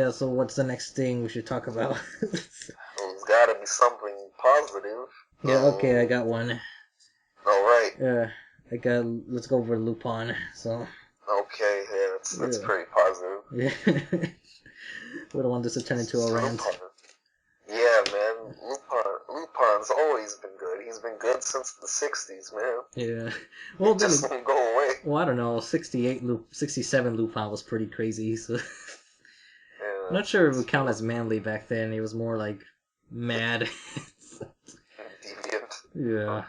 Yeah, so what's the next thing we should talk about? Well, it's gotta be something positive. Yeah, okay, I got one. Alright. Let's go over Lupin, so. Okay, yeah, that's Yeah. pretty positive. Yeah. We don't want this to turn into a rant. Lupin. Yeah, man, Lupin's always been good. He's been good since the 60s, man. Yeah. Well, he just won't go away. Well, I don't know, 67 Lupin was pretty crazy, so. Yeah, I'm not sure if it would count as manly back then. He was more like mad. Deviant. Yeah.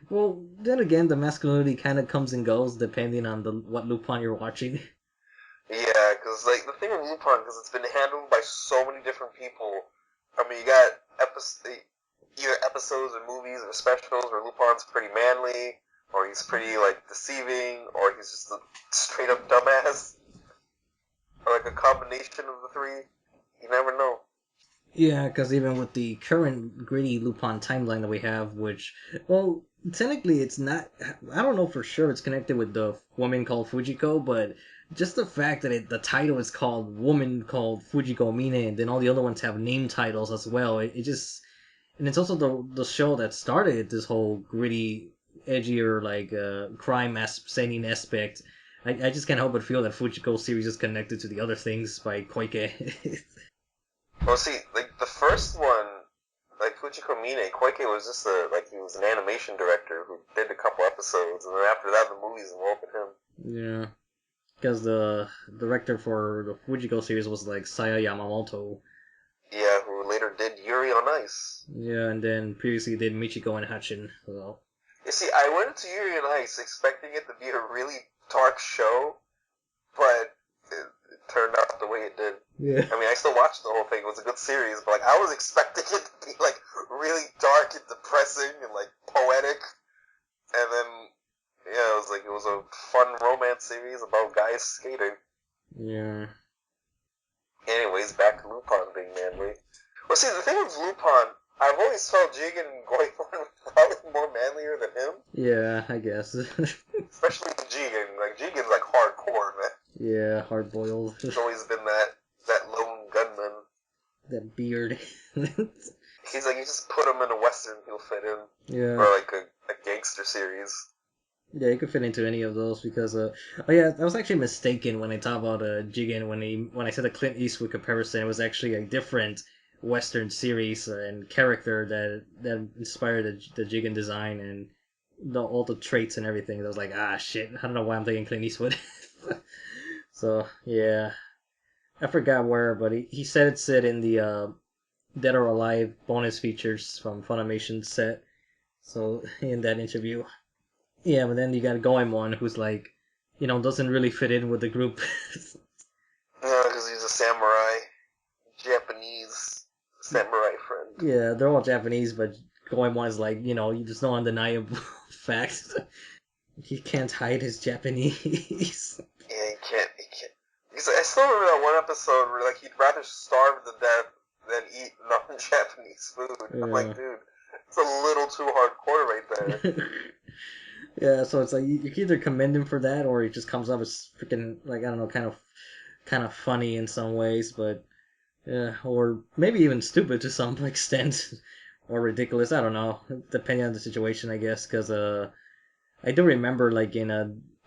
Well, then again, the masculinity kind of comes and goes depending on what Lupin you're watching. Yeah, because like the thing with Lupin, because it's been handled by so many different people. I mean, you got either episodes or movies or specials where Lupin's pretty manly, or he's pretty like deceiving, or he's just a straight up dumbass, or like a combination of the three. You never know. Yeah, because even with the current gritty Lupin timeline that we have, which, well, technically it's not. I don't know for sure it's connected with the woman called Fujiko, but just the fact that the title is called Woman Called Fujiko Mine, and then all the other ones have name titles as well. It just. And it's also the show that started this whole gritty, edgier, like, crime Seinen aspect. I just can't help but feel that Fujiko's series is connected to the other things by Koike. Well, see, like the first one, like Fujiko Mine, Koike was just he was an animation director who did a couple episodes, and then after that, the movies involved him. Yeah, because the director for the Fujiko series was like Saya Yamamoto. Yeah, who later did Yuri on Ice. Yeah, and then previously did Michiko and Hachin. So. You see, I went to Yuri on Ice expecting it to be a really dark show, but it turned out the way it did. Yeah. I mean, I still watched the whole thing. It was a good series, but like I was expecting it to be like really dark and depressing and like poetic, and then yeah, it was a fun romance series about guys skating. Yeah. Anyways, back to Lupin being manly. Well, see, the thing with Lupin, I've always felt Jigen and Goemon were probably more manlier than him. Yeah, I guess. Especially Jigen. Like, Jigen's like hardcore, man. Yeah, hard-boiled. He's always been that lone gunman. That beard. He's like, you just put him in a western, he'll fit in. Yeah. Or like a gangster series. Yeah, you could fit into any of those because oh yeah, I was actually mistaken when I talked about Jigen when I said the Clint Eastwood comparison. It was actually a different Western series and character that inspired the Jigen design and all the traits and everything. I was like, ah shit, I don't know why I'm thinking Clint Eastwood. So yeah, I forgot where, but he said it's set in the Dead or Alive bonus features from Funimation set. So in that interview. Yeah, but then you got Goemon, who's like, doesn't really fit in with the group. Yeah, because he's a samurai. Japanese samurai friend. Yeah, they're all Japanese, but Goemon is like, there's no undeniable fact. He can't hide his Japanese. Yeah, he can't. Because I still remember that one episode where like he'd rather starve to death than eat non-Japanese food. Yeah. I'm like, dude, it's a little too hardcore right there. Yeah, so it's like you can either commend him for that, or he just comes up as freaking like I don't know, kind of funny in some ways, but yeah, or maybe even stupid to some extent, or ridiculous. I don't know, depending on the situation, I guess. Because I do remember like in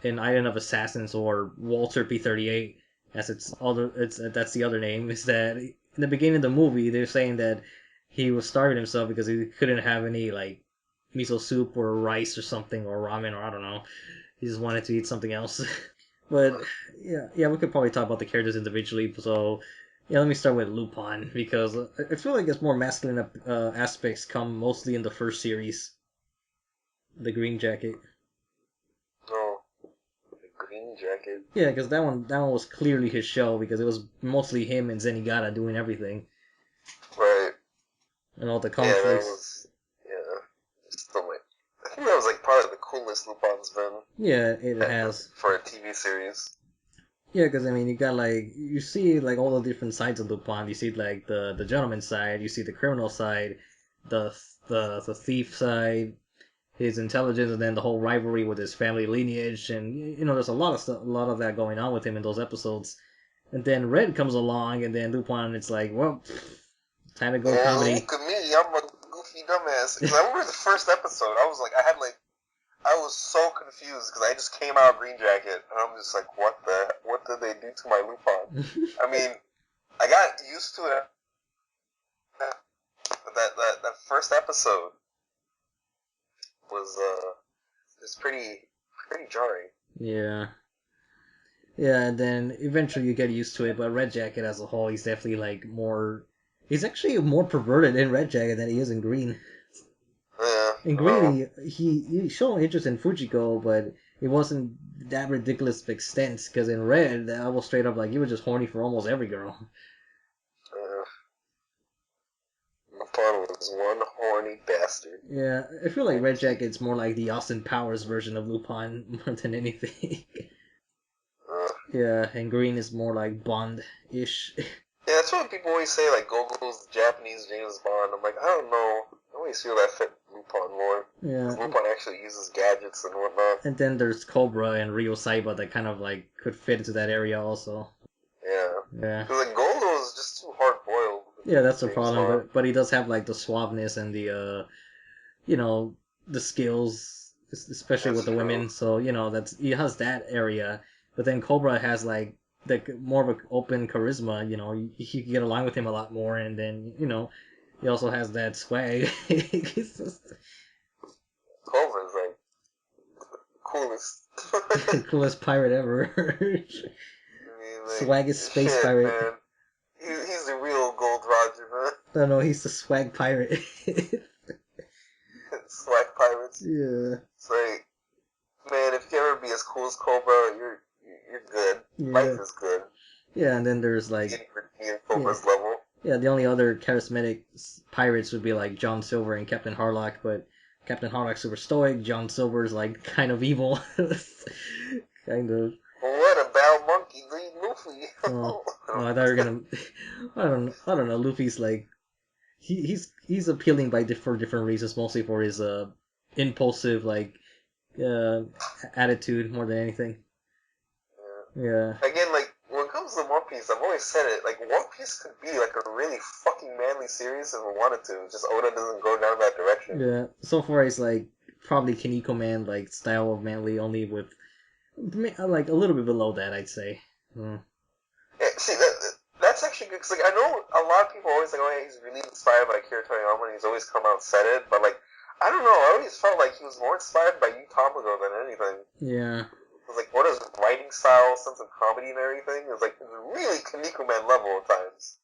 Island of Assassins or Walter P-38, as that's the other name. Is that in the beginning of the movie they're saying that he was starving himself because he couldn't have any like miso soup or rice or something or ramen or I don't know. He just wanted to eat something else. But yeah, we could probably talk about the characters individually. So yeah, let me start with Lupin because I feel like its more masculine aspects come mostly in the first series, the Green Jacket. Oh, the Green Jacket. Yeah, because that one was clearly his show because it was mostly him and Zenigata doing everything. Right. And all the conflicts. Yeah, I think that was like probably the coolest Lupin's been. Yeah, it has. For a TV series. Yeah, because I mean, you see like all the different sides of Lupin. You see like the gentleman side, you see the criminal side, the thief side, his intelligence, and then the whole rivalry with his family lineage, and there's a lot of that going on with him in those episodes. And then Red comes along, and then Lupin, it's like, well, time to go comedy. Look at me, I'm a goofy dumbass. Because I remember the first episode, I was so confused because I just came out of Green Jacket, and I'm just like, what did they do to my Lupin? I mean, I got used to it. That first episode was pretty jarring. Yeah. Yeah, and then eventually you get used to it, but Red Jacket as a whole, he's definitely like more. He's actually more perverted in Red Jacket than he is in Green. Yeah. In Green, he showed interest in Fujiko, but it wasn't that ridiculous of extent, because in Red, I was straight up like, he was just horny for almost every girl. Lupin was one horny bastard. Yeah, I feel like Red Jacket's more like the Austin Powers version of Lupin more than anything. Yeah, and Green is more like Bond-ish. Yeah, that's what people always say, like, Gogo's the Japanese James Bond. I'm like, I don't know. I always feel that fit Lupin more. Yeah. Because Lupin actually uses gadgets and whatnot. And then there's Cobra and Ryo Saiba that kind of like could fit into that area also. Yeah. Yeah. Because like Gogo is just too hard boiled. Yeah, that's the problem. But he does have like the suaveness and the the skills, especially with the women. So he has that area. But then Cobra has like more of an open charisma. You can get along with him a lot more, and then he also has that swag. Cobra's like coolest. Coolest pirate ever. I mean, like, Swag is space pirate. Man. He's the real Gold Roger, man. No, he's the swag pirate. Swag pirates. Yeah. It's like, man, if you ever be as cool as Cobra, you're good. Yeah. Life is good. Yeah, and then there's like Cobra's level. Yeah, the only other charismatic pirates would be like John Silver and Captain Harlock, but Captain Harlock's super stoic. John Silver's like kind of evil. Kind of. What about Monkey D. Luffy? Oh, I thought you were gonna. I don't know. Luffy's like he's appealing for different reasons, mostly for his impulsive attitude more than anything. Yeah. Again, like when it comes to One Piece, I've always said it. Like One Piece could be like a really fucking manly series if we wanted to. Just Oda doesn't go down that direction. Yeah. So far, it's like probably Kinnikuman like style of manly, only with like a little bit below that, I'd say. Yeah, see, that's actually good, because like, I know a lot of people always like, oh yeah, he's really inspired by Akira Toriyama, and he's always come out and said it, but like, I don't know, I always felt like he was more inspired by Yu Tamago than anything. Yeah. It was like, what his writing style, sense of comedy and everything, is like really Kinnikuman level at times.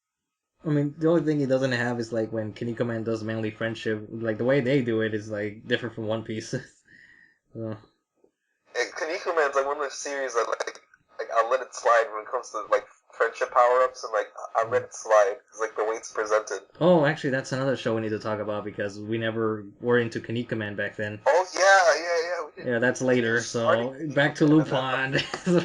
I mean, the only thing he doesn't have is like when Kinnikuman does manly friendship, like the way they do it is like different from One Piece. So. Kinnikuman's like one of the series that like I'll let it slide when it comes to like friendship power-ups, and like I let it slide because like the way it's presented. Oh, actually, that's another show we need to talk about because we never were into Kinnikuman back then. Oh yeah. Yeah, that's later. So back to Lupin.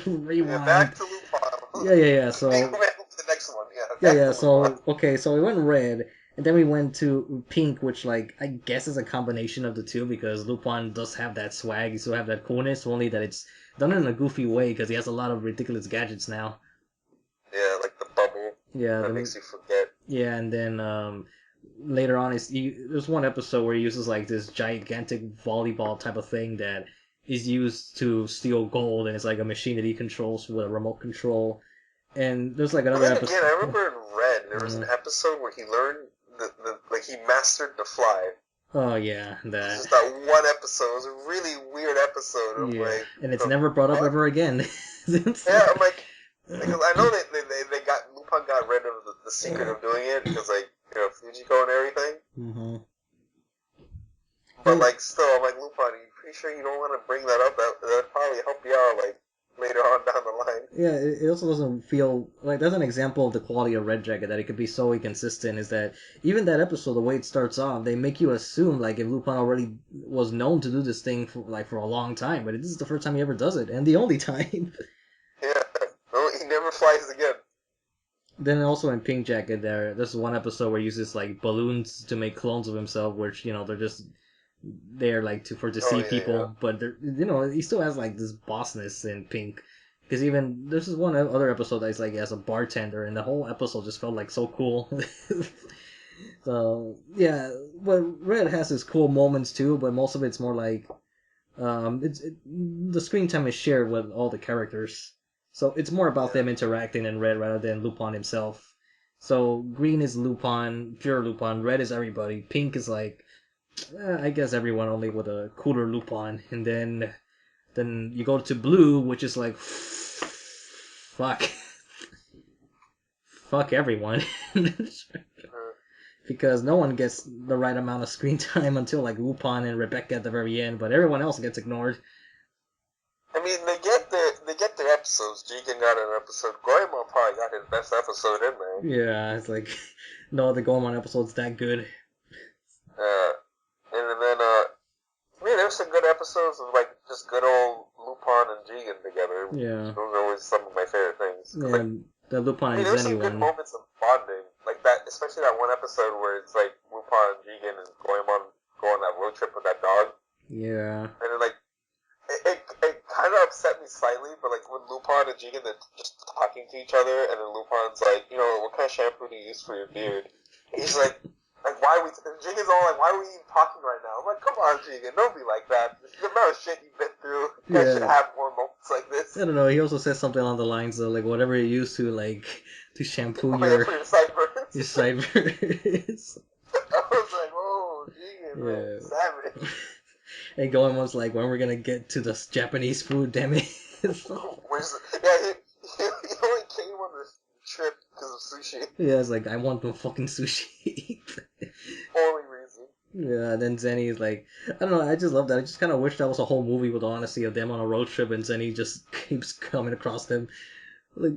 Rewind. Yeah, back to Lupin. Yeah. So the next one. Yeah. So okay, so we went Red, and then we went to Pink, which like I guess is a combination of the two because Lupin does have that swag, he still have that coolness, only that it's done in a goofy way because he has a lot of ridiculous gadgets now. Yeah, like the bubble. Yeah, that makes you forget. Yeah, and then later on, there's one episode where he uses like this gigantic volleyball type of thing that is used to steal gold, and it's like a machine that he controls with a remote control. And there's like another episode. Again, I remember in Red, there was an episode where he learned like he mastered the fly. Oh yeah, that. Just that one episode. It was a really weird episode. I'm like, and it's never brought up ever again. Yeah, I'm like, because I know Lupin got rid of the secret of doing it because like Fujiko and everything. Mm-hmm. But like still, I'm like, Lupin, are you pretty sure you don't want to bring that up? That'd probably help you out like later on down the line. Yeah, it also doesn't feel like that's an example of the quality of Red Jacket, that it could be so inconsistent. Is that even that episode, the way it starts off, they make you assume like if Lupin already was known to do this thing for a long time, but this is the first time he ever does it, and the only time. Yeah, no, he never flies again. Then also in Pink Jacket, there's one episode where he uses like balloons to make clones of himself, which they're just there like to deceive people, but he still has like this bossness in Pink. Yeah. even this is one other episode that's like as a bartender, and the whole episode just felt like so cool. So yeah, but Red has its cool moments too, but most of it's more like the screen time is shared with all the characters, so it's more about Yeah. them interacting in Red rather than Lupin himself. So green is Lupin, pure Lupin. Red is everybody. Pink is like I guess everyone only with a cooler Lupin, and then you go to blue, which is like fuck, fuck everyone. Uh, Because no one gets the right amount of screen time until like Lupin and Rebecca at the very end, but everyone else gets ignored. I mean, they get their episodes. Jigen got an episode. Goemon probably got his best episode in there. Yeah, it's like no other Goemon episode's that good. Uh, and then I mean, there's some good episodes of like just good old Lupin and Jigen together. Yeah, Those are always some of my favorite things. 'Cause, like, and the Lupin I mean, and there's Zenny some good one. moments of bonding, like that, especially that one episode where it's like Lupin, Jigen, and Goemon go on that road trip with that dog, Yeah, and then like it kind of upset me slightly, but like when Lupin and Jigen they're just talking to each other, and then Lupin's like, what kind of shampoo do you use for your beard? And he's like why are we? And Jigen's all like, why are we even talking right now? I'm like, come on, Jigen, don't be like that. The amount of shit you've been through, you guys should yeah. have more moments like this. I don't know. He also says something along the lines of like whatever you use to like to shampoo Oh yeah, for your sideburns. your sideburns. I was like, oh, Jigen, man, Yeah. savage. And Goemon's like, when we're gonna get to the Japanese food, damn it. Yeah, he only came on this trip because of sushi. Yeah, it's like, I want the fucking sushi. Only reason. Yeah, and then Zenny is like, I don't know, I just love that. I just kind of wish that was a whole movie with the honesty of them on a road trip and Zenny just keeps coming across them. Like,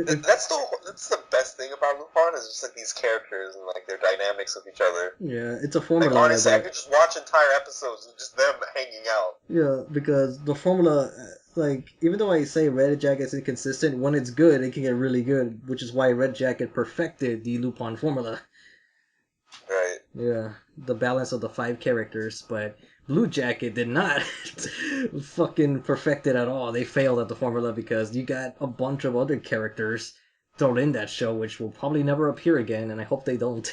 That's the best thing about Lupin is just like these characters and like their dynamics with each other. yeah, it's a Like formula honestly, I that, could just watch entire episodes of just them hanging out. yeah, because the formula, like, even though I say Red Jacket's inconsistent, when it's good, it can get really good, which is why Red Jacket perfected the Lupin formula. Right. Yeah, the balance of the 5 characters, but Blue Jacket did not fucking perfect it at all. They failed at the formula because you got a bunch of other characters thrown in that show, which will probably never appear again, and I hope they don't.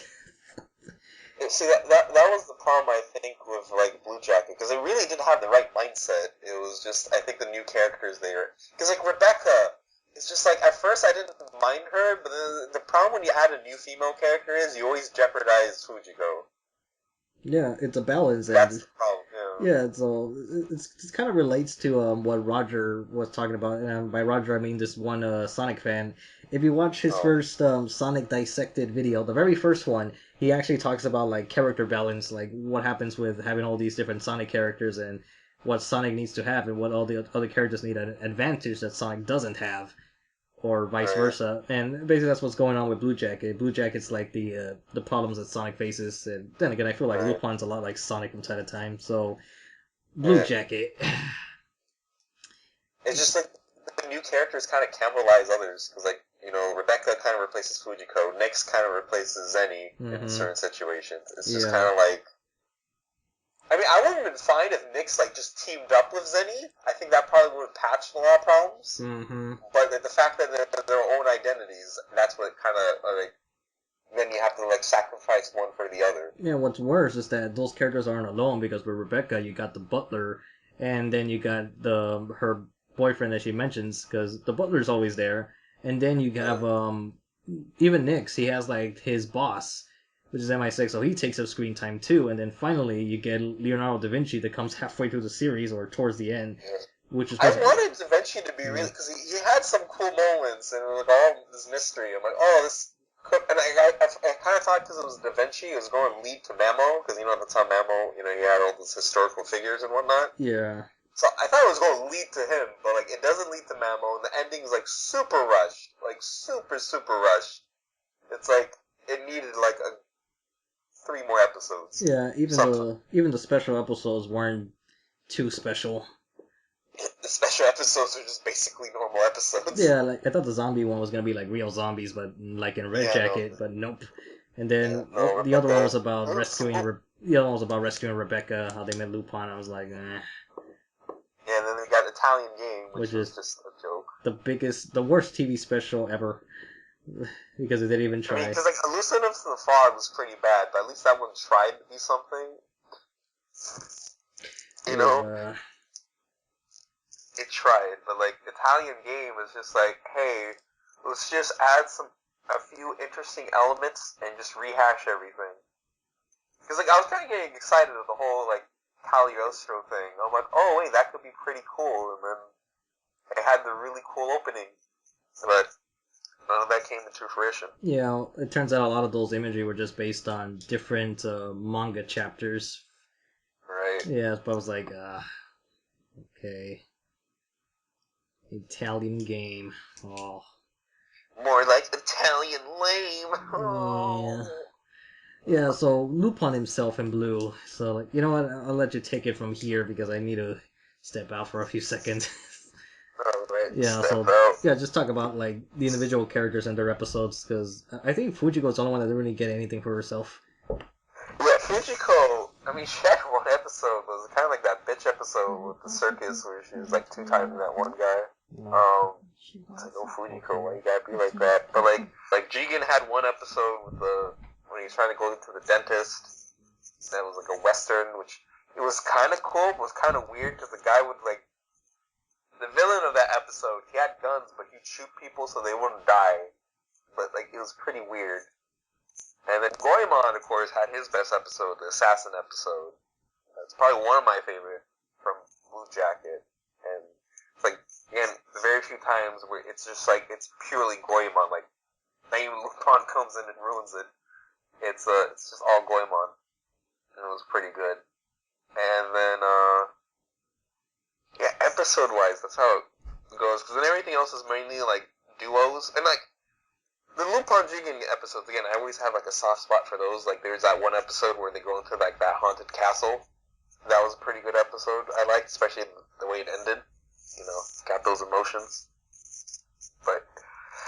See, that was the problem I think with like Blue Jacket because they really didn't have the right mindset. It was just I think the new characters they were because like Rebecca, it's just like at first I didn't mind her, but the problem when you add a new female character is you always jeopardize Fujiko. Yeah, it's a balance, That's and the problem. yeah, so it kind of relates to what Roger was talking about, and by Roger I mean this one Sonic fan. If you watch his Oh, first Sonic dissected video, the very first one, he actually talks about like character balance, like what happens with having all these different Sonic characters and what Sonic needs to have and what all the other characters need an advantage that Sonic doesn't have, or vice right. versa. And basically that's what's going on with Blue Jacket. Blue Jacket's like the problems that Sonic faces, and then again I feel like Right. Lupin's a lot like Sonic from time to time. So Blue Yeah. Jacket. It's just like the new characters kind of cannibalize others because like Rebecca kind of replaces Fujiko, Nyx kind of replaces Zenny in certain situations. It's just kind Yeah. of like. I mean, I would have been fine if Nyx like just teamed up with Zenny. I think that probably would have patched a lot of problems. Mm-hmm. But like, the fact that they're their own identities, that's what kind of like. Then you have to like sacrifice one for the other. Yeah, what's worse is that those characters aren't alone because with Rebecca you got the butler, and then you got her boyfriend that she mentions because the butler's always there, and then you have even Nyx. He has like his boss, which is MI6, so he takes up screen time too, and then finally you get Leonardo da Vinci that comes halfway through the series or towards the end, Yeah. which is I supposed wanted Da Vinci to be really because he had some cool moments and like all this mystery. I'm like, oh, this. And I kind of thought because it was Da Vinci, it was going to lead to Mamo because at the time Mamo, he had all these historical figures and whatnot. yeah. So I thought it was going to lead to him, but like it doesn't lead to Mamo, and the ending's like super rushed, like super super rushed. It's like it needed like 3 more episodes. Yeah, Something. even the special episodes weren't too special. The special episodes are just basically normal episodes. Yeah, like I thought the zombie one was gonna be like real zombies, but like in Red Yeah, Jacket, but nope. And then no, the other one was Rebecca. about rescuing the other one was about rescuing Rebecca, how they met Lupin. I was like, eh. Yeah, and then we got Italian Game, which was is just a joke. the worst TV special ever. Because it didn't even try. I mean, because like Hallucinodes in the Fog was pretty bad, but at least that one tried to be something. You know? It tried, but like Italian Game is just like, hey, let's just add a few interesting elements and just rehash everything. Because like I was kind of getting excited with the whole like Cagliostro thing. I'm like, oh wait, that could be pretty cool, and then it had the really cool opening, but none of that came into fruition. Yeah, it turns out a lot of those imagery were just based on different manga chapters. Right. Yeah, but I was like, okay. Italian Game. Oh. More like Italian lame. Oh. Yeah, so Lupin himself in blue. So, like, you know what? I'll let you take it from here because I need to step out for a few seconds. Right. Yeah, Step out. Yeah, just talk about like the individual characters and their episodes because I think Fujiko's the only one that didn't really get anything for herself. Yeah, Fujiko. I mean, she had one episode, but it was kind of like that bitch episode with the circus where she was like 2 times that one guy. It's like, oh Fujiko, why you gotta be like that? But like Jigen had one episode with when he was trying to go into the dentist. That was like a western, which it was kind of cool, but was kind of weird because the guy would like. The villain of that episode, he had guns, but he'd shoot people so they wouldn't die. But, like, it was pretty weird. And then Goemon, of course, had his best episode, the assassin episode. That's probably one of my favorite from Blue Jacket. And it's like, again, the very few times where it's just like, it's purely Goemon. Like, not even Lupin comes in and ruins it. It's just all Goemon. And it was pretty good. And then, yeah, episode-wise, that's how it goes. Because then everything else is mainly, like, duos. And, like, the Lupin Jigen episodes, again, I always have, like, a soft spot for those. Like, there's that one episode where they go into, like, that haunted castle. That was a pretty good episode. I liked, especially the way it ended. You know, got those emotions. But,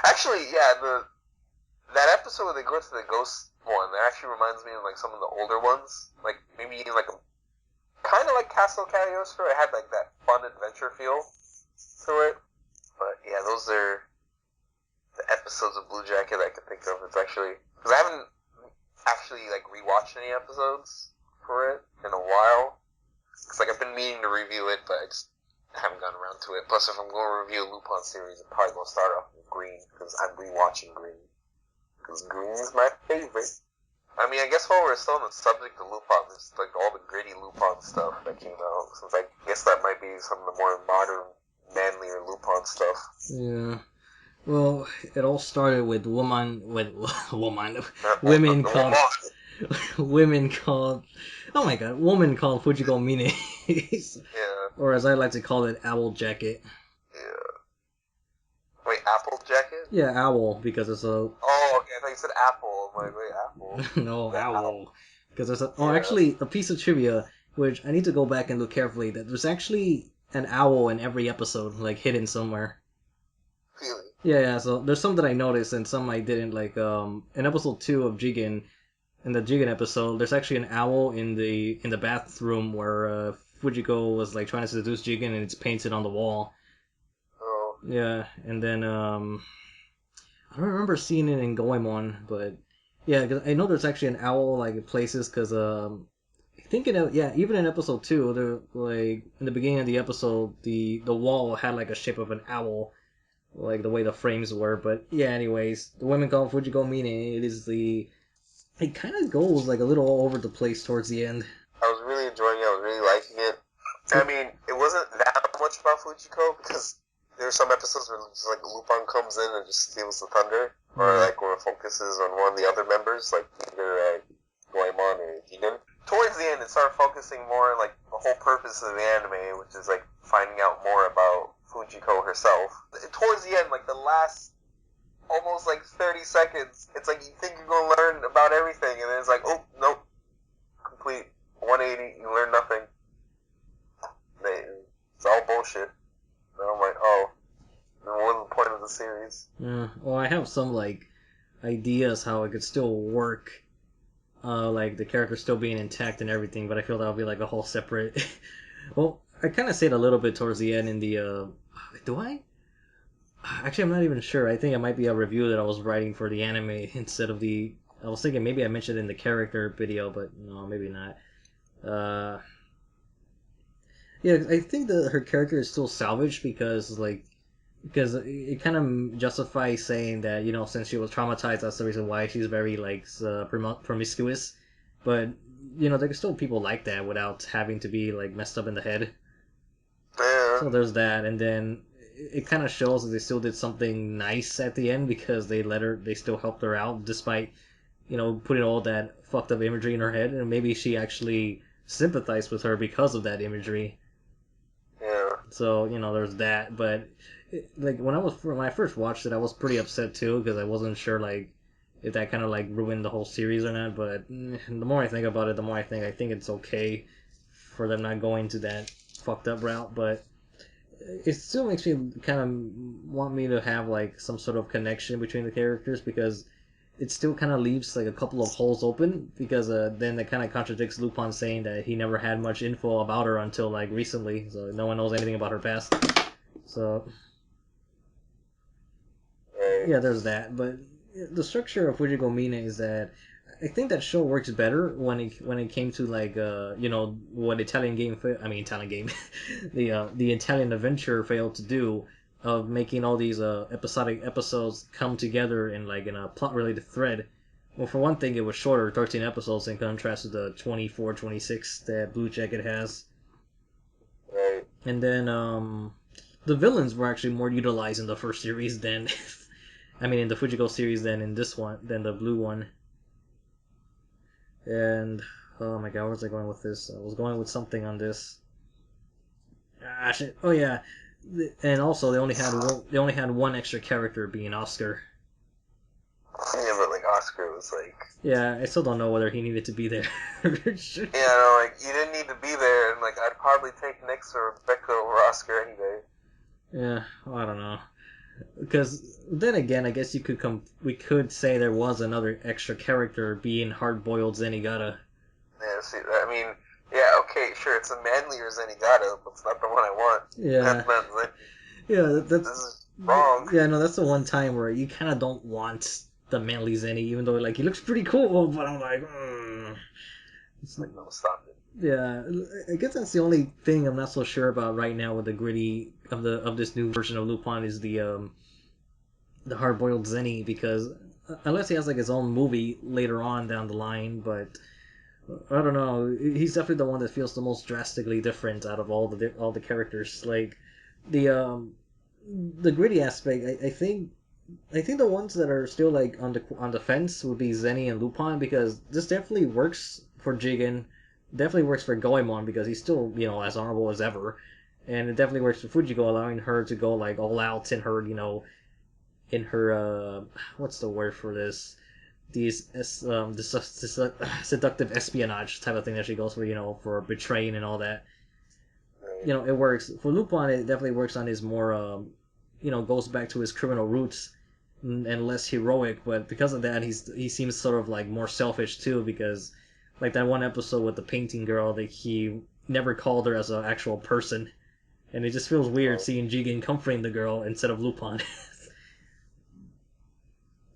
actually, yeah, that episode where they go to the ghost one, that actually reminds me of, like, some of the older ones. Like, maybe even, like, kind of like Castle Cagliostro. It had like that fun adventure feel to it. But yeah, those are the episodes of Blue Jacket I can think of. It's actually because I haven't actually like rewatched any episodes for it in a while. Because like I've been meaning to review it, but I just haven't gotten around to it. Plus, if I'm going to review a Lupin series, I'm probably going to start off with Green because I'm rewatching Green. Because Green is my favorite. I mean, I guess while we're still on the subject of Lupin, there's like all the gritty Lupin stuff that came out. Since I guess that might be some of the more modern, manlier Lupin stuff. Yeah. Well, it all started with women called women called oh my god, woman called Fujiko Mine. Yeah. Or as I like to call it, Owl Jacket. Yeah. Wait, Apple Jacket? Yeah, owl because it's a. Oh, okay. I thought you said apple. I'm like, wait, apple. No, Yeah, owl. Because there's a. Oh, actually, a piece of trivia which I need to go back and look carefully. That there's actually an owl in every episode, like hidden somewhere. Really? Yeah. So there's some that I noticed and some I didn't. Like in episode 2 of Jigen, in the Jigen episode, there's actually an owl in the bathroom where Fujiko was like trying to seduce Jigen, and it's painted on the wall. Oh. Yeah, and then I don't remember seeing it in Goemon, but yeah, 'cause I know there's actually an owl like in places because I think even in episode 2, there like in the beginning of the episode, the wall had like a shape of an owl, like the way the frames were. But yeah, anyways, the women call Fujiko Mine. It kind of goes like a little all over the place towards the end. I was really enjoying it. I was really liking it. I mean, it wasn't that much about Fujiko because there are some episodes where just like Lupin comes in and just steals the thunder, or like where it focuses on one of the other members, like either Goemon or Jigen. Towards the end, it started focusing more on like the whole purpose of the anime, which is like finding out more about Fujiko herself. Towards the end, like the last almost like 30 seconds, it's like you think you're gonna learn about everything, and then it's like, oh nope, complete 180, you learn nothing. It's all bullshit. And I'm like, oh, then what was the point of the series? Yeah. Well, I have some like ideas how it could still work, like the character still being intact and everything, but I feel that'll be like a whole separate. Well, I kind of say it a little bit towards the end in the. Do I? Actually, I'm not even sure. I think it might be a review that I was writing for the anime instead of the. I was thinking maybe I mentioned it in the character video, but no, maybe not. Uh, yeah, I think that her character is still salvaged because it kind of justifies saying that since she was traumatized, that's the reason why she's very like promiscuous. But there's still people like that without having to be like messed up in the head. Yeah. So there's that, and then it kind of shows that they still did something nice at the end because they still helped her out despite putting all that fucked up imagery in her head, and maybe she actually sympathized with her because of that imagery. Yeah. So there's that, but like when I first watched it, I was pretty upset too because I wasn't sure like if that kind of like ruined the whole series or not. But the more I think about it, the more I think it's okay for them not going to that fucked up route. But it still makes me kind of want me to have like some sort of connection between the characters because it still kind of leaves like a couple of holes open because then that kind of contradicts Lupin saying that he never had much info about her until like recently, so no one knows anything about her past. So Right. yeah, there's that. But the structure of Fujiko Mine is that I think that show works better when it came to like what Italian game the Italian adventure failed to do of making all these episodic episodes come together in like in a plot related thread. Well, for one thing, it was shorter, 13 episodes in contrast to the 24, 26 that Blue Jacket has. Right. And then the villains were actually more utilized in the first series than in the Fujiko series than in this one than the blue one. And oh my god, where was I going with this? I was going with something on this. Ah, shit. Oh yeah, and also they only had one extra character being Oscar. Yeah, but like Oscar was like. Yeah, I still don't know whether he needed to be there. Yeah, no, like you didn't need to be there, and like I'd probably take Nyx or Becca over Oscar anyway. Yeah, well, I don't know. Because then again, I guess we could say there was another extra character being hard-boiled Zenigata. Yeah, see, I mean, yeah, okay, sure, it's a manlier Zenigata, but it's not the one I want. Yeah, yeah, This is wrong. yeah. No, that's the one time where you kind of don't want the manly Zenny, even though like he looks pretty cool. But I'm like, It's like, no, stop it. yeah. I guess that's the only thing I'm not so sure about right now with the gritty of this new version of Lupin is the hard-boiled Zenny because unless he has like his own movie later on down the line, but I don't know. He's definitely the one that feels the most drastically different out of all the characters. Like the gritty aspect, I think the ones that are still like on the fence would be Zenny and Lupin because this definitely works for Jigen, definitely works for Goemon because he's still as honorable as ever, and it definitely works for Fujiko, allowing her to go like all out in her in her what's the word for this this seductive espionage type of thing that she goes for for betraying and all that. Right. It works for Lupin. It definitely works on his more goes back to his criminal roots and less heroic. But because of that, he seems sort of like more selfish too. Because like that one episode with the painting girl, that he never called her as an actual person, and it just feels weird Oh, seeing Jigen comforting the girl instead of Lupin.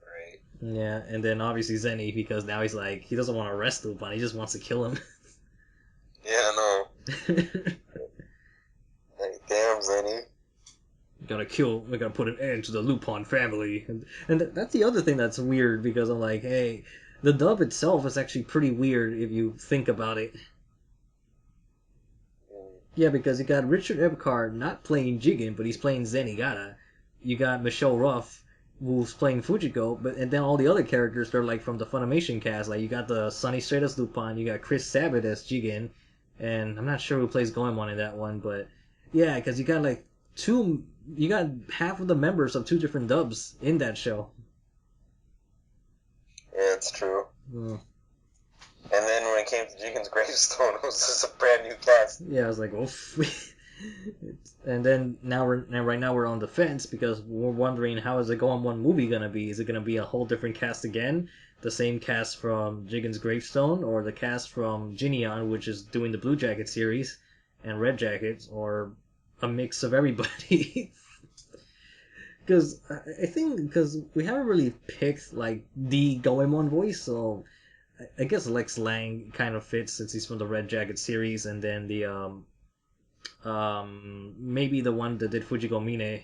right. Yeah, and then obviously Zenny because now he's like he doesn't want to arrest Lupin, he just wants to kill him. Yeah, no. Like, damn, Zenny. We gotta put an end to the Lupin family, and that's the other thing that's weird because I'm like, hey, the dub itself is actually pretty weird if you think about it. Yeah, because you got Richard Epcar not playing Jigen, but he's playing Zenigata. You got Michelle Ruff, who's playing Fujiko, and then all the other characters they're like from the Funimation cast. Like you got the Sunny Straight as Lupin, you got Chris Sabat as Jigen, and I'm not sure who plays Goemon in that one, but yeah, because you got like you got half of the members of two different dubs in that show. Yeah, it's true. Mm. And then when it came to Jigen's Gravestone, it was just a brand new cast. Yeah, I was like, oof. And then right now we're on the fence because we're wondering how is the Goemon movie gonna be? Is it gonna be a whole different cast again? The same cast from Jigen's Gravestone, or the cast from Jineon, which is doing the Blue Jacket series, and Red Jackets, or a mix of everybody. Because I think because we haven't really picked like the Goemon voice, so I guess Lex Lang kind of fits since he's from the Red Jacket series, and then the maybe the one that did Fujiko Mine,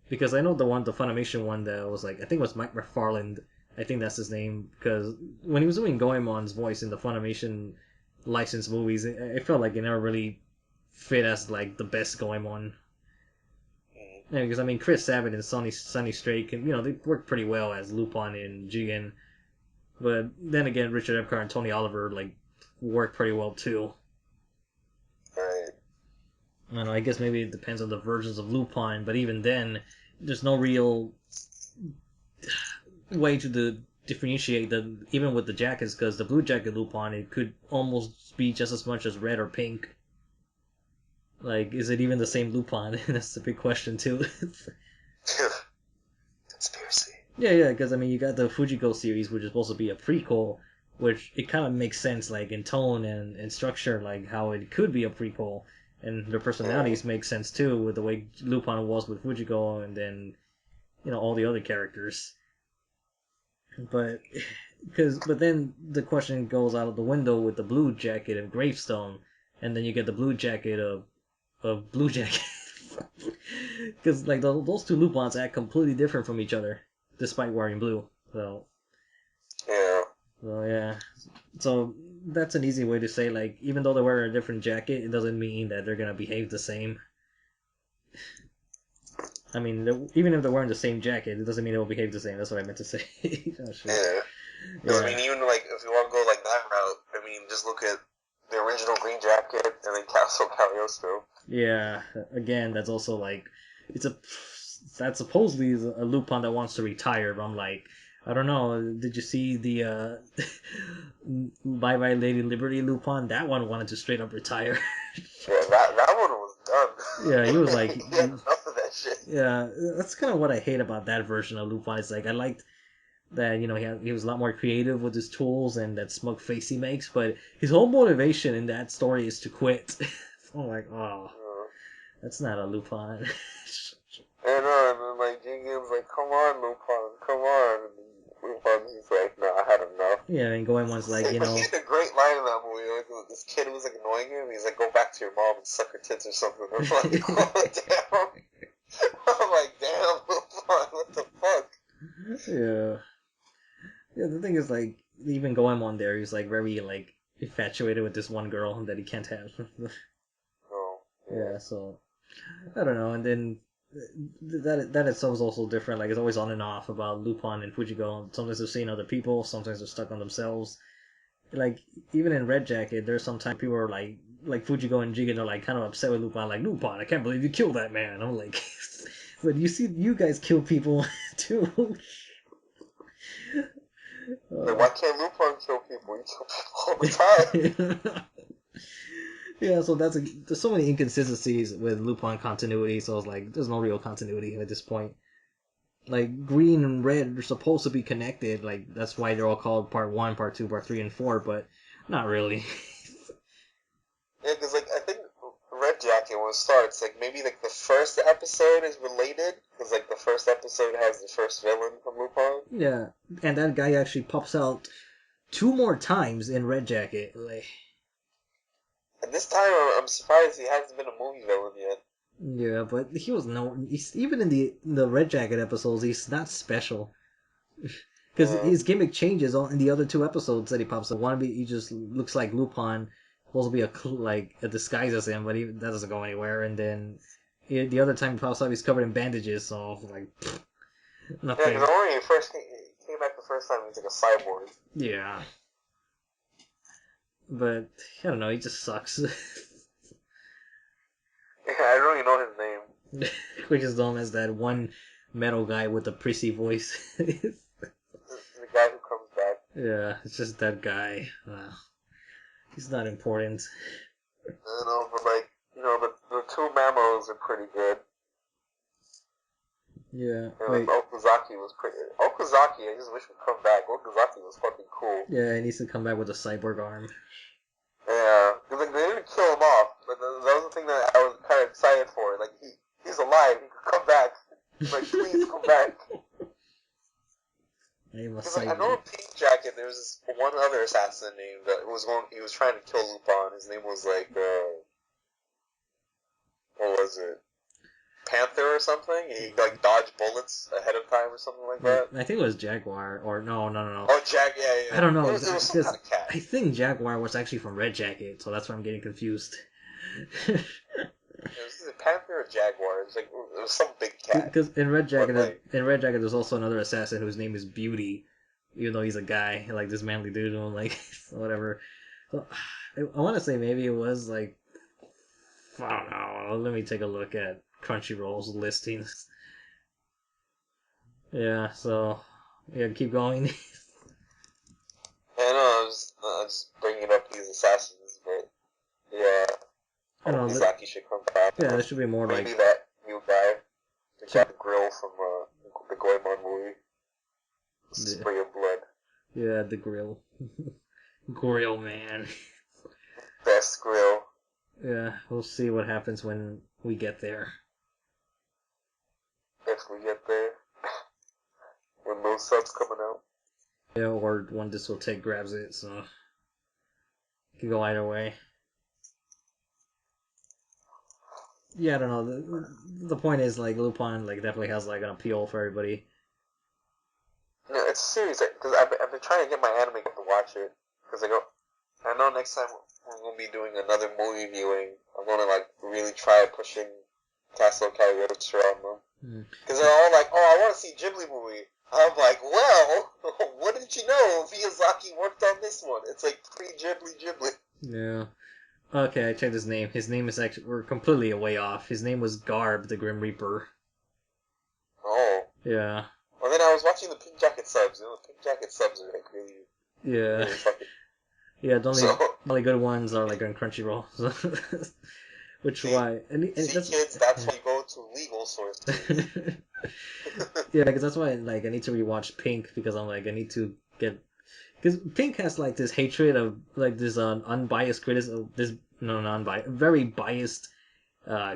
because I know the Funimation one that was like I think it was Mike McFarland. I think that's his name because when he was doing Goemon's voice in the Funimation licensed movies, it felt like it never really fit as like the best Goemon. Yeah, because I mean Chris Sabat and Sonny Strait can they work pretty well as Lupin and Jigen, but then again Richard Epcar and Tony Oliver like work pretty well too. Right. I don't know. I guess maybe it depends on the versions of Lupin, but even then, there's no real way to differentiate the even with the jackets because the blue jacket Lupin it could almost be just as much as red or pink. Like, is it even the same Lupin? That's the big question too. Conspiracy. Yeah, because I mean, you got the Fujiko series, which is supposed to be a prequel, which it kind of makes sense, like in tone and structure, like how it could be a prequel, and their personalities make sense too, with the way Lupin was with Fujiko, and then all the other characters. But then the question goes out of the window with the blue jacket of Gravestone, and then you get the blue jacket of Blue Jacket. Because like those two Lupins act completely different from each other, despite wearing blue. So Yeah. so yeah, so that's an easy way to say like even though they're wearing a different jacket, it doesn't mean that they're gonna behave the same. I mean, even if they're wearing the same jacket, it doesn't mean they'll behave the same. That's what I meant to say. Oh, shit. Yeah. Because, I mean, even, like, if you want to go, like, that route, I mean, just look at the original Green Jacket and then Castle Cagliostro. Yeah, again, that's also, like, that supposedly is a Lupin that wants to retire, but I'm like, I don't know, did you see the, Bye Bye Lady Liberty Lupin? That one wanted to straight up retire. Yeah, that one was done. Yeah, he was like... he had enough of that shit. Yeah, that's kind of what I hate about that version of Lupin. It's like, I liked that he was a lot more creative with his tools and that smug face he makes, but his whole motivation in that story is to quit. So I'm like, oh, that's not a Lupin. And then like Jigen's like, come on, Lupin, come on. And Lupin's just like, no, I had enough. Yeah, and Goemon's like, But he had a great line in that movie. Like, this kid was like annoying him. He's like, go back to your mom and suck her tits or something. I'm like, oh damn. I'm like, damn, Lupin, what the fuck? Yeah. Yeah, the thing is, like, even Goemon there, he's like very like infatuated with this one girl that he can't have. Oh. Yeah, so I don't know, and then that itself is also different. Like it's always on and off about Lupin and Fujiko. Sometimes they're seeing other people, sometimes they're stuck on themselves. Like even in Red Jacket, there's sometimes people are like Fujiko and Jigen are like kind of upset with Lupin, like Lupin, I can't believe you killed that man. I'm like, but you guys kill people too. Like, why can't Lupin kill people? He kills people all the time. Yeah, so there's so many inconsistencies with Lupin continuity, so it's like there's no real continuity at this point. Like green and red are supposed to be connected, like that's why they're all called Part 1, Part 2, Part 3, and 4, but not really. Yeah, because like I think Red Jacket when it starts, like maybe like the first episode is related, because like the first episode has the first villain from Lupin. Yeah, and that guy actually pops out 2 more times in Red Jacket. Like, And this time I'm surprised he hasn't been a movie villain yet. yeah, but he's even in the Red Jacket episodes, he's not special. Because his gimmick changes in the other 2 episodes that he pops up. One he just looks like Lupin, supposed to be a disguise as him, but that doesn't go anywhere. And then the other time he pops up, he's covered in bandages, so like nothing. Yeah, because I remember he came back the first time he was like a cyborg. Yeah, but I don't know, he just sucks. Yeah, I don't really know his name. Which is known as that one metal guy with the prissy voice. The guy who comes back. Yeah, it's just that guy. He's not important. I know, but like, the 2 Mamos are pretty good. Yeah. And Wait. Okazaki was pretty. Okazaki, I just wish would come back. Okazaki was fucking cool. Yeah, he needs to come back with a cyborg arm. Yeah, because like, they didn't kill him off, but that was the thing that I was kind of excited for. Like he's alive, he could come back. Like please come back. Because like, I know in Pink Jacket there was this one other assassin named he was trying to kill Lupin. His name was like what was it? Panther or something? He like dodged bullets ahead of time or something like that. I think it was Jaguar, or no. Oh, yeah. I don't know. It was some kind of cat. I think Jaguar was actually from Red Jacket, so that's why I'm getting confused. It was a Panther or Jaguar. It was some big cat. Because in Red Jacket, there's also another assassin whose name is Beauty, even though he's a guy, like this manly dude, and like whatever. So I want to say maybe it was like, I don't know. Let me take a look at Crunchyroll's listings. Yeah, so yeah, keep going. I know, I was bringing up these assassins, but yeah, I don't know. Mizaki should come back. Yeah, there should be more maybe like that new guy, the guy with the grill from the Goemon movie, spray of blood. Yeah, the grill, grill man. Best grill. Yeah, we'll see what happens when we get there. If we get there. When those subs coming out. Yeah, or when this will take grabs it, so it can go either way. Yeah, I don't know. The point is, like, Lupin, like, definitely has, like, an appeal for everybody. No, it's serious, because I've been trying to get my anime to watch it, because I know next time we're going to be doing another movie viewing, I'm going to, like, really try pushing Castle Cagliostro on them. Because they're all like, oh, I want to see Ghibli movie. I'm like, well, what did you know? Miyazaki worked on this one. It's like pre-Ghibli. Yeah. Okay, I checked his name. His name is actually... We're completely way off. His name was Garb, the Grim Reaper. Oh. Yeah. Well, then I was watching the Pink Jacket subs. The Pink Jacket subs are, like, really... Yeah. Really fucking... Yeah, the only good ones are, like, on Crunchyroll. Which why... kids, that's why you go to legal sources. Yeah, because that's why, like, I need to rewatch Pink, because I'm like, I need to get... Because Pink has, like, this hatred of, like, this unbiased criticism, very biased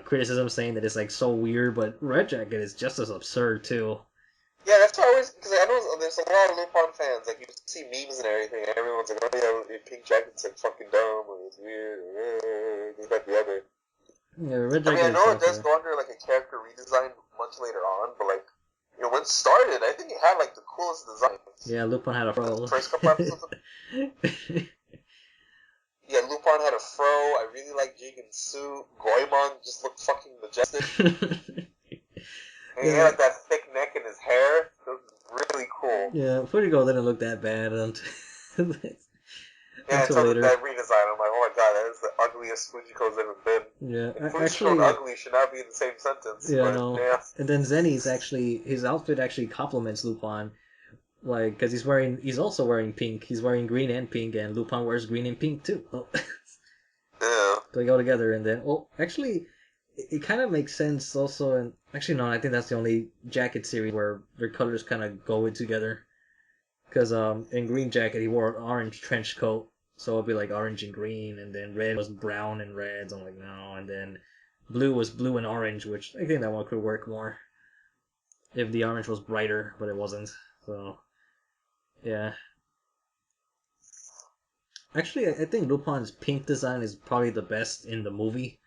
criticism saying that it's, like, so weird, but Red Jacket is just as absurd, too. Yeah, that's why I always... Because I know there's a lot of Lupin fans, like, you see memes and everything, and everyone's like, oh yeah, Pink Jacket's, like, fucking dumb, or it's weird, or this, that, the other. Yeah, Red Jacket I know it does go under, like, a character redesign much later on, but, like, when it started, I think it had, like, the coolest designs. Yeah, Lupin had a fro. The first couple episodes. Yeah, Lupin had a fro. I really like Jigen's suit. Goemon just looked fucking majestic. And he had, like, that thick neck in his hair. It was really cool. Yeah, Fujiko didn't look that bad until later. That redesign, I'm like, oh my god, that is the ugliest Fujiko's ever been. Yeah, Fujiko and ugly should not be in the same sentence. Yeah, but, no. Yeah. And then Zenny's his outfit actually complements Lupin. Like, because he's also wearing pink. He's wearing green and pink, and Lupin wears green and pink too. Oh. Yeah. They go together, and then, actually, it kind of makes sense also, and actually no, I think that's the only Jacket series where their colors kind of go in together. Because in Green Jacket he wore an orange trench coat, so it'd be like orange and green, and then red was brown and red. So I'm like, no, and then blue was blue and orange, which I think that one could work more if the orange was brighter, but it wasn't. So yeah. Actually, I think Lupin's pink design is probably the best in the movie.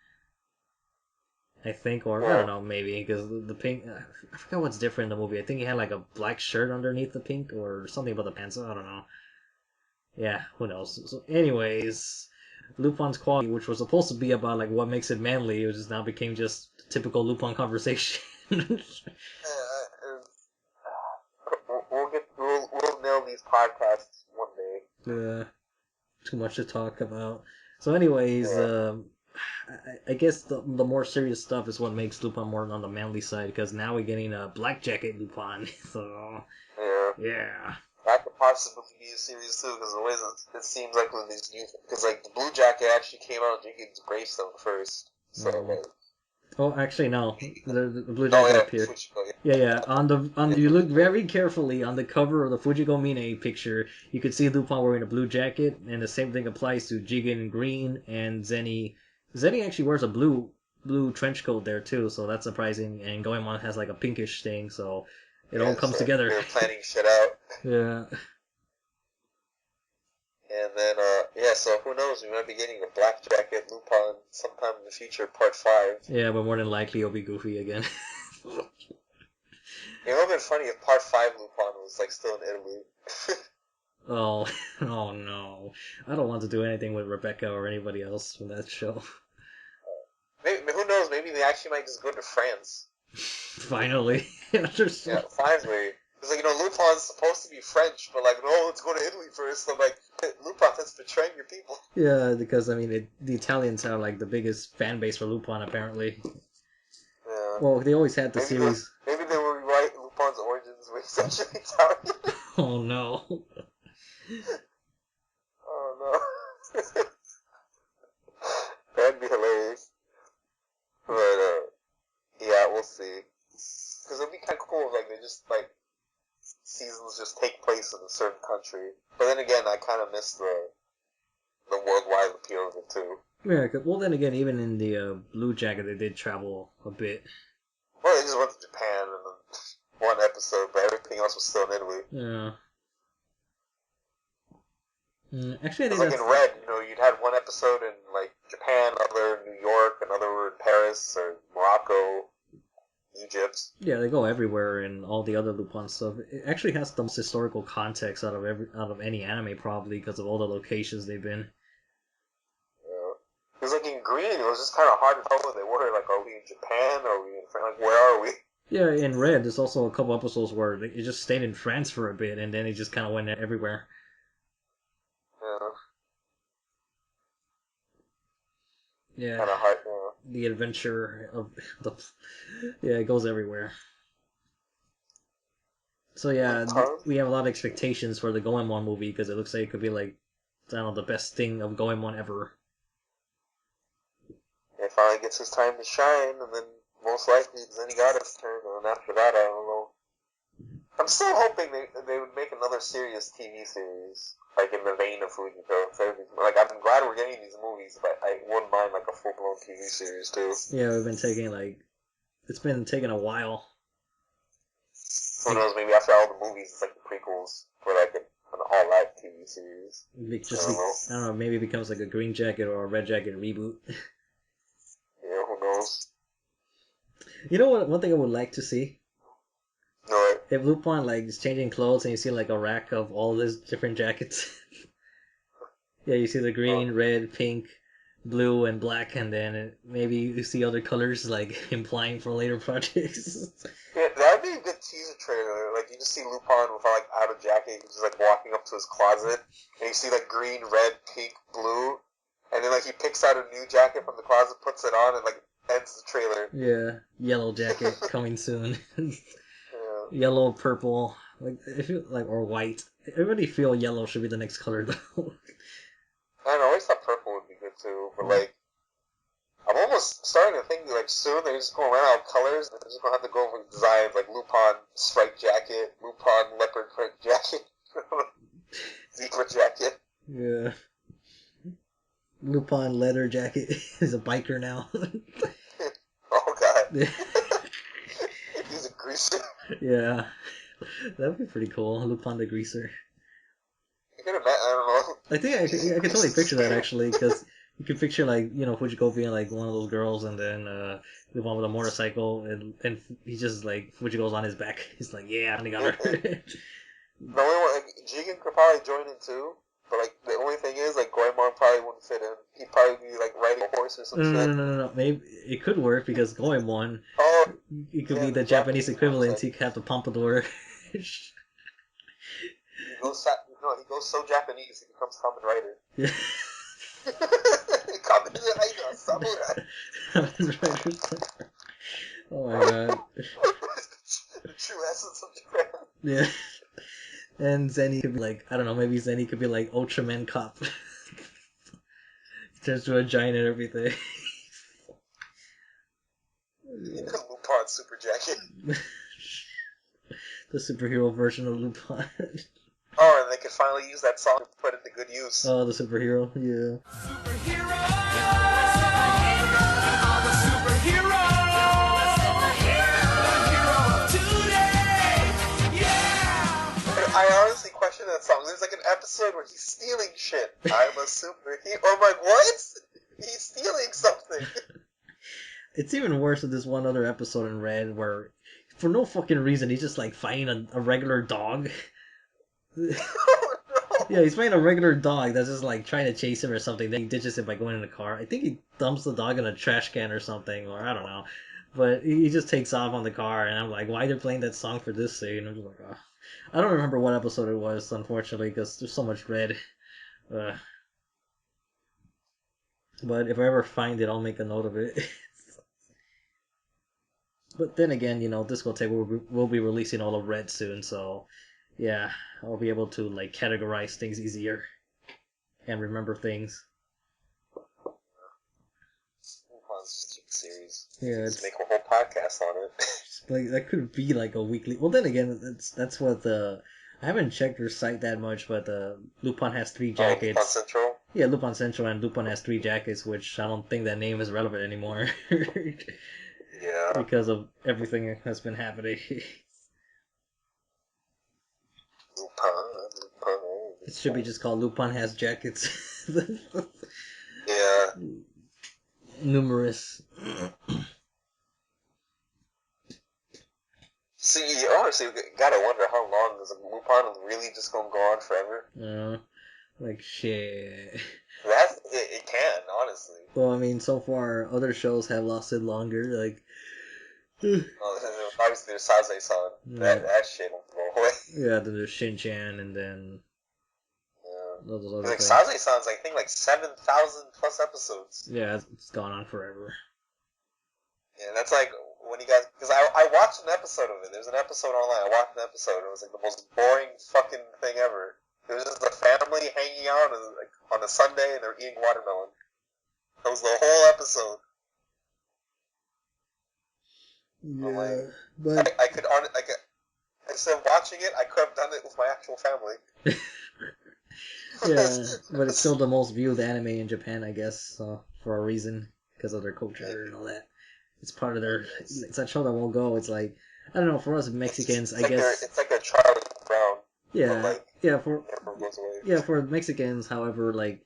I think, or I don't know, maybe, because the pink, I forgot what's different in the movie. I think he had like a black shirt underneath the pink, or something about the pants, I don't know. Yeah, who knows. So anyways, Lupin's quality, which was supposed to be about like what makes it manly, it just now became just typical Lupin conversation. We'll nail these podcasts one day. Yeah, too much to talk about. So anyways, I guess the more serious stuff is what makes Lupin more on the manly side, because now we're getting a Black Jacket Lupin. So yeah. That could possibly be a series too, because the way it seems like with these new, because like the Blue Jacket actually came out in Jigen's Gravestone first. So Oh, actually, no. The blue Oh jacket yeah, appeared. Fujiko. Yeah, yeah. On Yeah, you look Fujiko. very carefully on the cover of the Fujiko Mine picture. You could see Lupin wearing a blue jacket, and the same thing applies to Jigen in green and Zenny. Zenny actually wears a blue trench coat there too, so that's surprising. And Goemon has like a pinkish thing, so it all Yeah, comes so together. they were planning shit out. Yeah, And then, yeah, so who knows? We might be getting a Black Jacket Lupin sometime in the future, part 5. yeah, but more than likely it'll be Goofy again. It would have been funny if part 5 Lupin was, like, still in Italy. Oh, oh no! I don't want to do anything with Rebecca or anybody else from that show. Maybe, who knows? Maybe they actually might just go to France. Finally, after Yeah, so finally. Because, like, Lupin's supposed to be French, but, like, no, let's go to Italy first. I'm like, Lupin, that's betraying your people. yeah, because I mean, the Italians have like the biggest fan base for Lupin apparently. Yeah. Well, they always had the Maybe they, series. maybe they will rewrite Lupin's origins when he's actually Italian. Oh no! Oh, no. That'd be hilarious. But, yeah, we'll see. Because it'd be kind of cool if, like, they just, like, seasons just take place in a certain country. But then again, I kind of miss the worldwide appeal of it, too. Yeah, well then again, even in the Blue Jacket, they did travel a bit. Well, they just went to Japan in one episode, but everything else was still in Italy. Yeah. Actually, I Because, think like, in that's Red, you'd had one episode in, like, Japan, another in New York, another in Paris, or Morocco, Egypt. yeah. They go everywhere in all the other Lupin stuff. It actually has the most historical context out of any anime probably because of all the locations they've been. Because, like, in Green, it was just kind of hard to tell where they were. Like, are we in Japan? Are we in France? Like, where are we? Yeah, in Red, there's also a couple episodes where it just stayed in France for a bit, and then it just kind of went everywhere. Yeah, Yeah, kind of hard, the adventure of the yeah, it goes everywhere. So yeah, Lupin? we have a lot of expectations for the Goemon movie because it looks like it could be like I don't know the best thing of Goemon ever. It finally gets his time to shine, and then most likely it's Zenigata's turn, and then after that, I don't know. I'm still hoping they would make another serious TV series, like in the vein of Fujiko. Like, I'm glad we're getting these movies, but I wouldn't mind like a full-blown TV series too. Yeah, we've been taking like it's been taking a while. Who knows? Maybe after all the movies, it's like the prequels for like an all-out TV series. I don't know, maybe it becomes like a Green Jacket or a Red Jacket reboot. Yeah, who knows? You know what? One thing I would like to see No, if Lupin like is changing clothes and you see like a rack of all these different jackets. Yeah, you see the green, red, pink, blue, and black, and then maybe you see other colors like implying for later projects. yeah, that'd be a good teaser trailer. Like, you just see Lupin with like out of jacket, he's just like walking up to his closet, and you see like green, red, pink, blue, and then like he picks out a new jacket from the closet, puts it on, and like ends the trailer. Yeah, yellow jacket coming soon. Yeah. Yellow, purple, like I feel like or white. I really feel yellow should be the next color though. I don't know, I always thought purple would be good too, but like, I'm almost starting to think like soon they're just going to run out of colors, and they're just going to have to go for designs like Lupin striped jacket, Lupin leopard print jacket, zebra jacket. Yeah. Lupin leather jacket is a biker now. Oh god. He's a greaser. Yeah. That'd be pretty cool. Lupin the Greaser. You could have met, I don't know. I could totally picture that actually, because you could picture like Fujiko being like one of those girls, and then the one with a motorcycle, and he's just like Fujiko's on his back. He's like, yeah, I got her. The only one, like, Jigen could probably join in too, but like the only thing is like Goemon probably wouldn't fit in. He'd probably be like riding a horse or some shit. No. Maybe it could work because Goemon, Oh, it could yeah, be the the Japanese equivalent. one's He could have the pompadour. he goes so Japanese he becomes Kamen Rider. Yeah. Kamen Rider, samurai. Oh my god. The true essence of Japan. Yeah. And Zenny could be like, I don't know, maybe Zenny could be like Ultraman Cop. He turns to a giant and everything. Lupin's super jacket. The superhero version of Lupin. Oh, and they could finally use that song to put it to good use. Oh, the superhero, yeah. Superhero! I'm a superhero! The hero of today! Yeah! I honestly question that song. There's like an episode where he's stealing shit. I'm a superhero. I'm like, what? He's stealing something. It's even worse with this one other episode in Red where, for no fucking reason, he's just like fighting a regular dog. Oh no! Yeah, he's fighting a regular dog that's just like trying to chase him or something. Then he ditches it by going in the car. I think he dumps the dog in a trash can or something, or I don't know. But he just takes off on the car, and I'm like, why they're playing that song for this scene? I'm just like, oh. I don't remember what episode it was, unfortunately, because there's so much Red. But if I ever find it, I'll make a note of it. But then again, Discotheque will be releasing all of Red soon, so yeah, I'll be able to like categorize things easier and remember things. Lupin's series. Yeah, Let's make a whole podcast on it. like that could be like a weekly. Well, then again, that's what the I haven't checked their site that much, but Lupin has 3 jackets. Lupin Central? Yeah, Lupin Central, and Lupin has 3 jackets, which I don't think that name is relevant anymore. Yeah. Because of everything that's been happening. Lupin. It should be just called Lupin has jackets. Yeah. Numerous. See, honestly, you gotta wonder how long is Lupin really just gonna go on forever? Like shit. It can, honestly. Well, I mean, so far other shows have lasted longer. Like, Obviously, there's Saze-san. That shit will go away. yeah, then there's Shin-chan, and then all those other Like things. Saze-san's, I think, like 7,000 plus episodes. Yeah, it's gone on forever. Yeah, that's like when you guys, because I watched an episode of it. There's an episode online. I watched an episode. It was like the most boring fucking thing ever. It was just a family hanging out on a Sunday and they're eating watermelon. That was the whole episode. Yeah, but I could instead of watching it, I could have done it with my actual family. yeah, but it's still the most viewed anime in Japan, I guess, for a reason, because of their culture and all that. It's part of their. It's that show that won't go. It's like, I don't know, for us Mexicans, I guess. It's like a Charlie Brown. Yeah, like, yeah, never goes away. yeah, for Mexicans, however, like,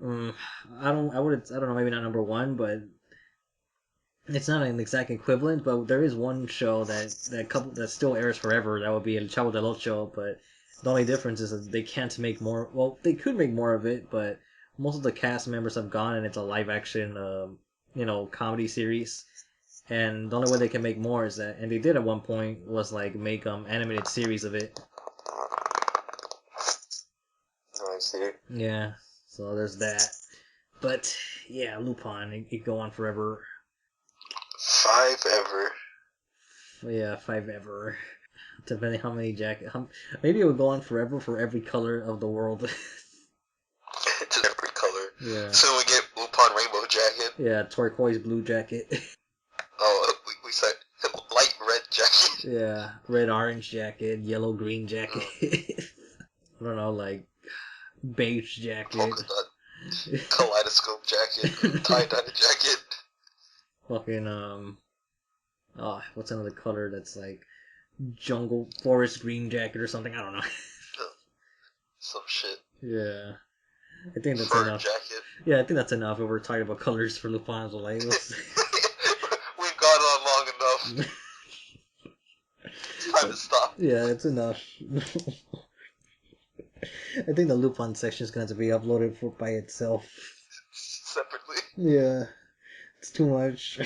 I don't know, maybe not number one, but it's not an exact equivalent. But there is one show that still airs forever. That would be El Chavo del Ocho. But the only difference is that they can't make more. Well, they could make more of it, but most of the cast members have gone, and it's a live action, comedy series. And the only way they can make more is that, and they did at one point, was like make animated series of it. Oh, I see. Yeah, so there's that. But yeah, Lupin, it go on forever. 5 ever. Yeah, 5 ever. Depending how many maybe it would go on forever for every color of the world. Just every color. Yeah. So we get Lupin Rainbow Jacket. Yeah, turquoise blue jacket. Oh, we said light red jacket. Yeah, red orange jacket, yellow green jacket. I don't know, like beige jacket. Polka dot. Kaleidoscope jacket. Tie-dye jacket. Fucking what's another color that's like jungle forest green jacket or something? I don't know. Some shit. Yeah, I think that's Fur enough. jacket. Yeah, I think that's enough. If we're talking about colors for Lupin, so like, We've gone on long enough. It's time to stop. Yeah, it's enough. I think the Lupin section is going to be uploaded by itself. Separately. Yeah, it's too much.